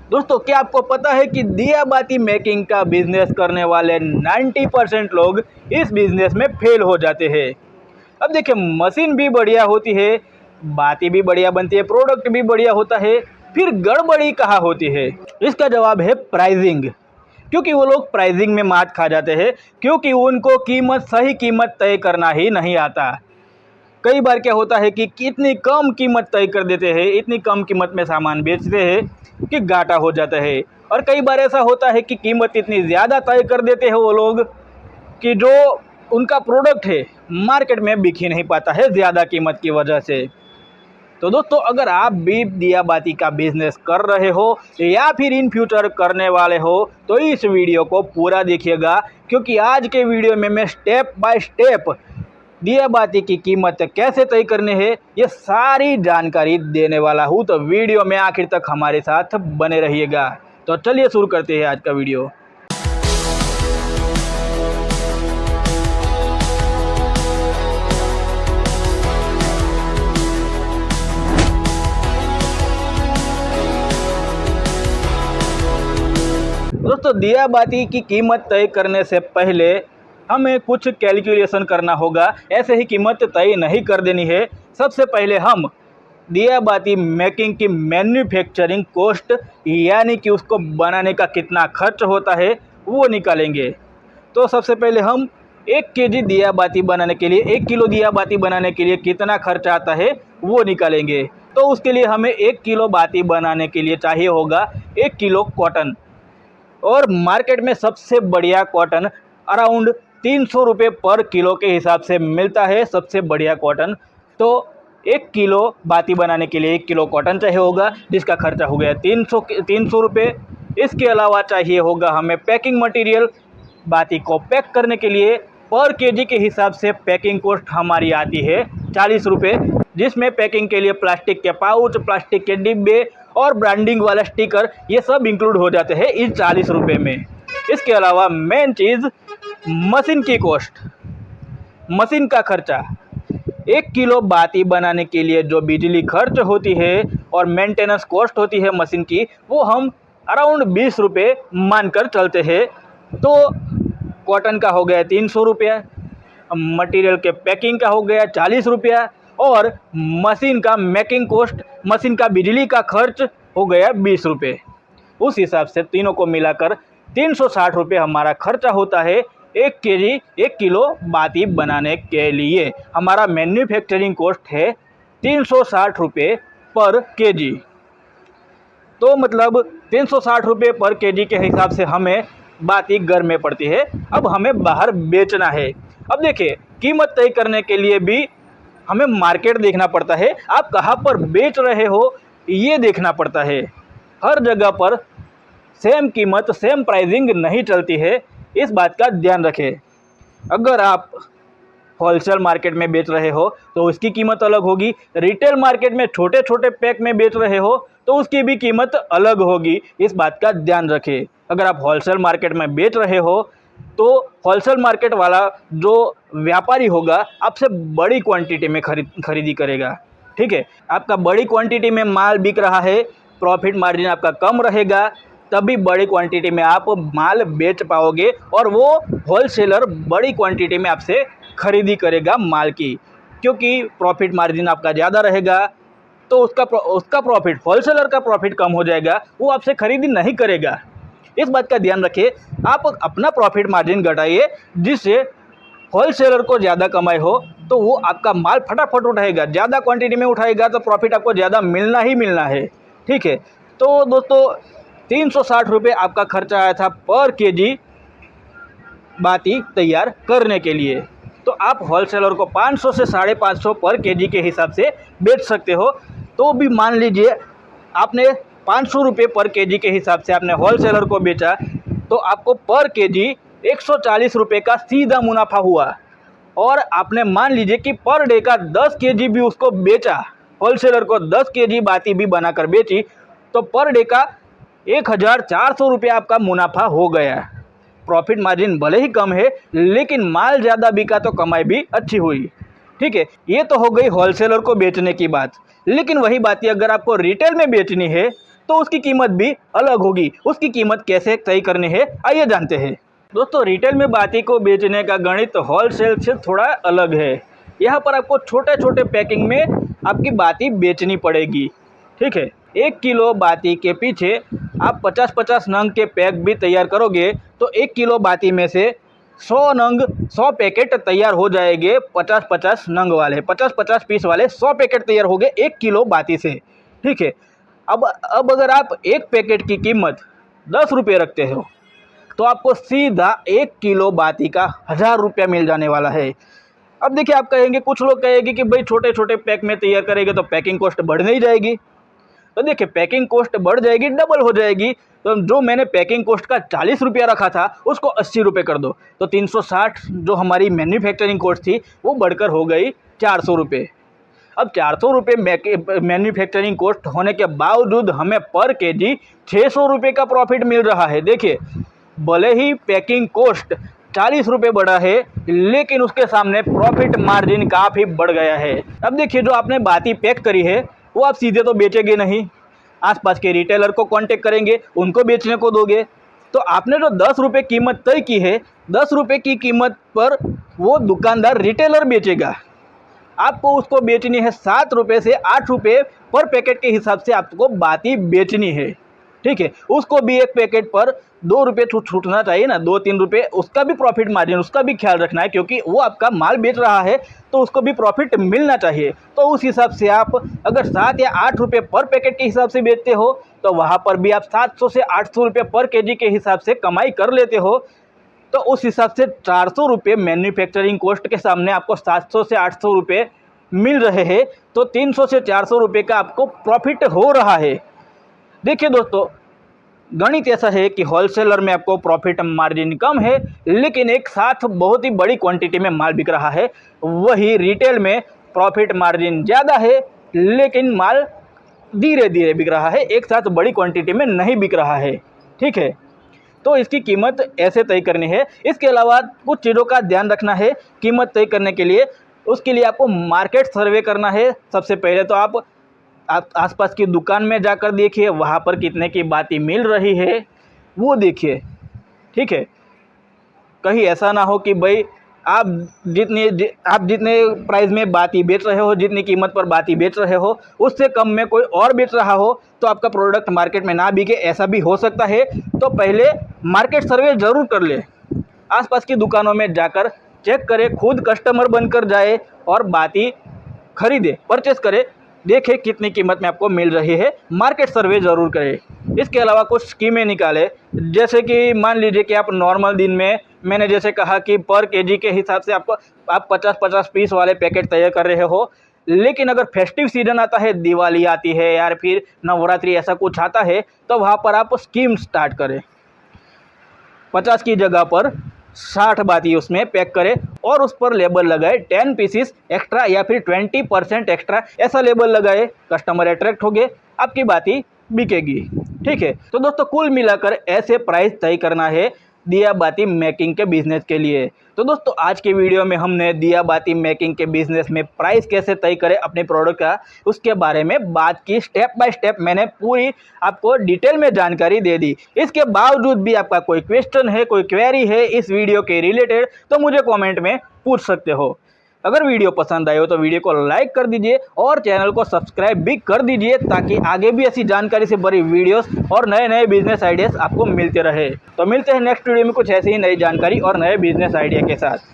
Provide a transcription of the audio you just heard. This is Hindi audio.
दोस्तों, क्या आपको पता है कि दिया बाती मेकिंग का बिजनेस करने वाले 90% लोग इस बिजनेस में फेल हो जाते हैं। अब देखिए, मशीन भी बढ़िया होती है, बाती भी बढ़िया बनती है, प्रोडक्ट भी बढ़िया होता है, फिर गड़बड़ी कहाँ होती है? इसका जवाब है प्राइसिंग। क्योंकि वो लोग प्राइसिंग में मात खा जाते हैं, क्योंकि उनको सही कीमत तय करना ही नहीं आता। कई बार क्या होता है कि इतनी कम कीमत तय कर देते हैं, इतनी कम कीमत में सामान बेचते हैं कि घाटा हो जाता है। और कई बार ऐसा होता है कि कीमत इतनी ज़्यादा तय कर देते हैं वो लोग कि जो उनका प्रोडक्ट है मार्केट में बिक ही नहीं पाता है ज़्यादा कीमत की वजह से। तो दोस्तों, अगर आप भी दिया बाती का बिजनेस कर रहे हो या फिर इन फ्यूचर करने वाले हो तो इस वीडियो को पूरा देखिएगा, क्योंकि आज के वीडियो में मैं स्टेप बाय स्टेप दिया बाती की कीमत कैसे तय करनी है ये सारी जानकारी देने वाला हूँ। तो वीडियो में आखिर तक हमारे साथ बने रहिएगा। तो चलिए शुरू करते हैं आज का वीडियो। दोस्तों, दिया बाती की कीमत तय करने से पहले हमें कुछ कैलकुलेशन करना होगा। ऐसे ही कीमत तय नहीं कर देनी है। सबसे पहले हम दिया बाती मेकिंग की मैन्युफैक्चरिंग कॉस्ट, यानी कि उसको बनाने का कितना खर्च होता है वो निकालेंगे। तो सबसे पहले हम 1 केजी दिया बाती बनाने के लिए, 1 किलो दिया बाती बनाने के लिए कितना खर्च आता है वो निकालेंगे। तो उसके लिए हमें 1 किलो बाती बनाने के लिए चाहिए होगा 1 किलो कॉटन। और मार्केट में सबसे बढ़िया कॉटन अराउंड 300 रुपये पर किलो के हिसाब से मिलता है, सबसे बढ़िया कॉटन। तो 1 किलो बाती बनाने के लिए 1 किलो कॉटन चाहिए होगा, जिसका खर्चा हो गया 300 रुपये। इसके अलावा चाहिए होगा हमें पैकिंग मटेरियल। बाती को पैक करने के लिए पर केजी के हिसाब से पैकिंग कॉस्ट हमारी आती है 40 रुपये, जिसमें पैकिंग के लिए प्लास्टिक के पाउच, प्लास्टिक के डिब्बे और ब्रांडिंग वाला स्टिकर, ये सब इंक्लूड हो जाते हैं इस 40 रुपये में। इसके अलावा मेन चीज़ मशीन की कॉस्ट, मशीन का खर्चा। 1 किलो बाती बनाने के लिए जो बिजली खर्च होती है और मेंटेनेंस कॉस्ट होती है मशीन की, वो हम अराउंड 20 रुपये मानकर चलते हैं। तो कॉटन का हो गया 300 रुपया, मटेरियल के पैकिंग का हो गया 40 रुपया और मशीन का मेकिंग कॉस्ट, मशीन का बिजली का खर्च हो गया 20 रुपये। उस हिसाब से तीनों को मिलाकर 360 रुपये हमारा खर्चा होता है 1 किलो बाती बनाने के लिए। हमारा मैन्युफैक्चरिंग कॉस्ट है 360 रुपये पर केजी। तो मतलब 360 रुपये पर केजी के हिसाब से हमें बाती घर में पड़ती है। अब हमें बाहर बेचना है। अब देखिए, कीमत तय करने के लिए भी हमें मार्केट देखना पड़ता है, आप कहाँ पर बेच रहे हो ये देखना पड़ता है। हर जगह पर सेम कीमत, सेम प्राइसिंग नहीं चलती है, इस बात का ध्यान रखें। अगर आप होलसेल मार्केट में बेच रहे हो तो उसकी कीमत अलग होगी, रिटेल मार्केट में छोटे छोटे पैक में बेच रहे हो तो उसकी भी कीमत अलग होगी, इस बात का ध्यान रखें। अगर आप होलसेल मार्केट में बेच रहे हो तो होलसेल मार्केट वाला जो व्यापारी होगा आपसे बड़ी क्वांटिटी में खरीदी करेगा। ठीक है, आपका बड़ी क्वांटिटी में माल बिक रहा है, प्रॉफिट मार्जिन आपका कम रहेगा, तभी बड़ी क्वांटिटी में आप माल बेच पाओगे और वो होलसेलर बड़ी क्वांटिटी में आपसे खरीदी करेगा माल की, क्योंकि प्रॉफिट मार्जिन आपका ज़्यादा रहेगा। तो उसका प्रॉफिट, होलसेलर का प्रॉफिट कम हो जाएगा, वो आपसे खरीदी नहीं करेगा। इस बात का ध्यान रखिए, आप अपना प्रॉफिट मार्जिन घटाइए जिससे होलसेलर को ज़्यादा कमाई हो, तो वो आपका माल फटाफट उठाएगा। ज़्यादा क्वांटिटी में उठाएगा तो प्रॉफिट आपको ज़्यादा मिलना ही मिलना है। ठीक है, तो दोस्तों 360 रुपये आपका खर्चा आया था पर केजी बाती तैयार करने के लिए। तो आप होलसेलर को 500 से 550 पर केजी के हिसाब से बेच सकते हो। तो भी मान लीजिए आपने 500 रुपये पर केजी के हिसाब से आपने होलसेलर को बेचा, तो आपको पर केजी 140 रुपये का सीधा मुनाफा हुआ। और आपने मान लीजिए कि पर डे का 10 केजी भी उसको बेचा, होलसेलर को 10 केजी बाती भी बनाकर बेची, तो पर डे का 1400 रुपये आपका मुनाफा हो गया। प्रॉफिट मार्जिन भले ही कम है, लेकिन माल ज़्यादा बिका तो कमाई भी अच्छी हुई। ठीक है, ये तो हो गई होलसेलर को बेचने की बात। लेकिन वही बात अगर आपको रिटेल में बेचनी है तो उसकी कीमत भी अलग होगी। उसकी कीमत कैसे तय करनी है, आइए जानते हैं। दोस्तों, रिटेल में बाती को बेचने का गणित होलसेल से थोड़ा अलग है। यहाँ पर आपको छोटे छोटे पैकिंग में आपकी बाती बेचनी पड़ेगी। ठीक है, 1 किलो बाती के पीछे आप 50-50 नंग के पैक भी तैयार करोगे तो 1 किलो बाती में से 100 पैकेट तैयार हो जाएंगे। 50-50 नंग वाले 50-50 पीस वाले 100 पैकेट तैयार हो गए 1 किलो बाती से। ठीक है, अब अगर आप एक पैकेट की कीमत 10 रुपये रखते हो तो आपको सीधा 1 किलो बाती का 1000 रुपया मिल जाने वाला है। अब देखिए, आप कहेंगे, कुछ लोग कहेंगे कि भाई छोटे छोटे पैक में तैयार करेंगे तो पैकिंग कॉस्ट बढ़ नहीं जाएगी। तो देखिए, पैकिंग कॉस्ट बढ़ जाएगी, डबल हो जाएगी। तो जो मैंने पैकिंग कॉस्ट का 40 रुपया रखा था उसको 80 रुपये कर दो तो 360 जो हमारी मैन्युफैक्चरिंग कॉस्ट थी वो बढ़कर हो गई 400 रुपये। अब 400 रुपये मैन्युफैक्चरिंग कॉस्ट होने के बावजूद हमें पर केजी 600 रुपये का प्रॉफिट मिल रहा है। देखिए, भले ही पैकिंग कॉस्ट 40 रुपये बढ़ा है लेकिन उसके सामने प्रॉफिट मार्जिन काफ़ी बढ़ गया है। अब देखिए, जो आपने बाती पैक करी है वो आप सीधे तो बेचेंगे नहीं, आसपास के रिटेलर को कांटेक्ट करेंगे, उनको बेचने को दोगे। तो आपने जो 10 रुपये कीमत तय की है, 10 रुपये की कीमत पर वो दुकानदार रिटेलर बेचेगा। आपको उसको बेचनी है 7 रुपये से 8 रुपये पर पैकेट के हिसाब से आपको बाती बेचनी है। ठीक है, उसको भी एक पैकेट पर 2 रुपये छूटना चाहिए ना, 2-3 रुपये, उसका भी प्रॉफिट मार्जिन, उसका भी ख्याल रखना है क्योंकि वो आपका माल बेच रहा है तो उसको भी प्रॉफिट मिलना चाहिए। तो उस हिसाब से आप अगर 7 या 8 रुपये पर पैकेट के हिसाब से बेचते हो तो वहाँ पर भी आप 700 से 800 रुपये पर केजी के हिसाब से कमाई कर लेते हो। तो उस हिसाब से 400 रुपये मैन्युफैक्चरिंग कॉस्ट के सामने आपको 700 से 800 रुपये मिल रहे हैं, तो 300 से 400 रुपये का आपको प्रॉफिट हो रहा है। देखिए दोस्तों, गणित ऐसा है कि होलसेलर में आपको प्रॉफिट मार्जिन कम है लेकिन एक साथ बहुत ही बड़ी क्वांटिटी में माल बिक रहा है। वही रिटेल में प्रॉफिट मार्जिन ज़्यादा है लेकिन माल धीरे धीरे बिक रहा है, एक साथ बड़ी क्वांटिटी में नहीं बिक रहा है। ठीक है, तो इसकी कीमत ऐसे तय करनी है। इसके अलावा कुछ चीज़ों का ध्यान रखना है कीमत तय करने के लिए। उसके लिए आपको मार्केट सर्वे करना है। सबसे पहले तो आप आसपास की दुकान में जाकर देखिए वहाँ पर कितने की बाती मिल रही है वो देखिए। ठीक है, कहीं ऐसा ना हो कि भाई आप जितने प्राइस में बाती बेच रहे हो, जितनी कीमत पर बाती बेच रहे हो, उससे कम में कोई और बेच रहा हो तो आपका प्रोडक्ट मार्केट में ना बिके, ऐसा भी हो सकता है। तो पहले मार्केट सर्वे ज़रूर कर ले, आसपास की दुकानों में जाकर चेक करे, खुद कस्टमर बनकर जाए और बाती खरीदे, परचेस करे, देखें कितनी कीमत में आपको मिल रही है। मार्केट सर्वे ज़रूर करें। इसके अलावा कुछ स्कीमें निकालें, जैसे कि मान लीजिए कि आप नॉर्मल दिन में, मैंने जैसे कहा कि पर केजी के हिसाब से आप 50-50 पीस वाले पैकेट तैयार कर रहे हो, लेकिन अगर फेस्टिव सीजन आता है, दिवाली आती है या फिर नवरात्रि ऐसा कुछ आता है, तो वहाँ पर आप स्कीम स्टार्ट करें। 50 की जगह पर 60 बाती उसमें पैक करें और उस पर लेबल लगाए 10 पीसीस एक्स्ट्रा या फिर 20% एक्स्ट्रा, ऐसा लेबल लगाए। कस्टमर अट्रैक्ट हो गए, आपकी बाती बिकेगी। ठीक है, तो दोस्तों कुल मिलाकर ऐसे प्राइस तय करना है दिया बाती मेकिंग के बिज़नेस के लिए। तो दोस्तों, आज के वीडियो में हमने दिया बाती मेकिंग के बिज़नेस में प्राइस कैसे तय करें अपने प्रोडक्ट का, उसके बारे में बात की। स्टेप बाय स्टेप मैंने पूरी आपको डिटेल में जानकारी दे दी। इसके बावजूद भी आपका कोई क्वेश्चन है, कोई क्वेरी है इस वीडियो के रिलेटेड, तो मुझे कॉमेंट में पूछ सकते हो। अगर वीडियो पसंद आए हो तो वीडियो को लाइक कर दीजिए और चैनल को सब्सक्राइब भी कर दीजिए ताकि आगे भी ऐसी जानकारी से भरी वीडियोस और नए नए बिजनेस आइडियाज़ आपको मिलते रहे। तो मिलते हैं नेक्स्ट वीडियो में कुछ ऐसी ही नई जानकारी और नए बिजनेस आइडिया के साथ।